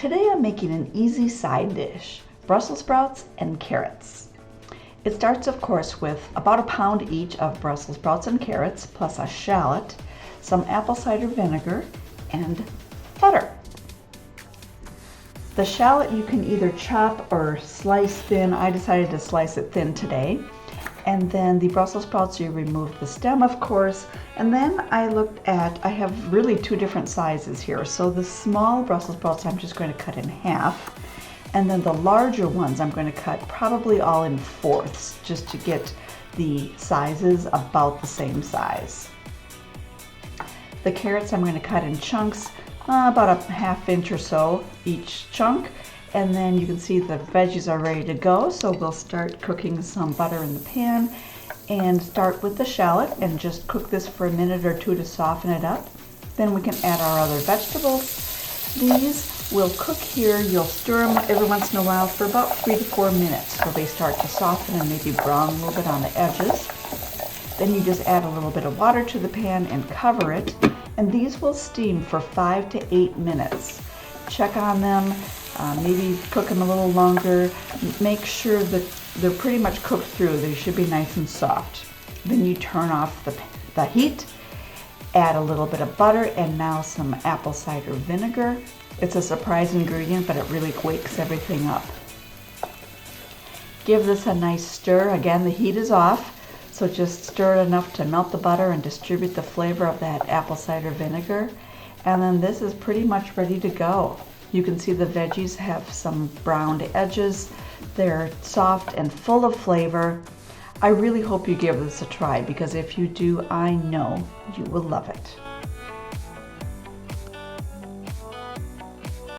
Today I'm making an easy side dish, Brussels sprouts and carrots. It starts, of course, with about a pound each of Brussels sprouts and carrots, plus a shallot, some apple cider vinegar, and butter. The shallot you can either chop or slice thin. I decided to slice it thin today. And then the Brussels sprouts, you remove the stem, of course. And then I have really two different sizes here. So the small Brussels sprouts I'm just going to cut in half. And then the larger ones I'm going to cut probably all in fourths, just to get the sizes about the same size. The carrots I'm going to cut in chunks, about a ½ inch or so each chunk. And then you can see the veggies are ready to go, so we'll start cooking some butter in the pan and start with the shallot and just cook this for a minute or two to soften it up. Then we can add our other vegetables. These will cook here. You'll stir them every once in a while for about 3 to 4 minutes so they start to soften and maybe brown a little bit on the edges. Then you just add a little bit of water to the pan and cover it, and these will steam for 5 to 8 minutes. Check on them. Maybe cook them a little longer. Make sure that they're pretty much cooked through. They should be nice and soft. Then you turn off the heat, add a little bit of butter, and now some apple cider vinegar. It's a surprise ingredient, but it really wakes everything up. Give this a nice stir. Again, the heat is off, so just stir it enough to melt the butter and distribute the flavor of that apple cider vinegar. And then this is pretty much ready to go. You can see the veggies have some browned edges. They're soft and full of flavor. I really hope you give this a try, because if you do, I know you will love it.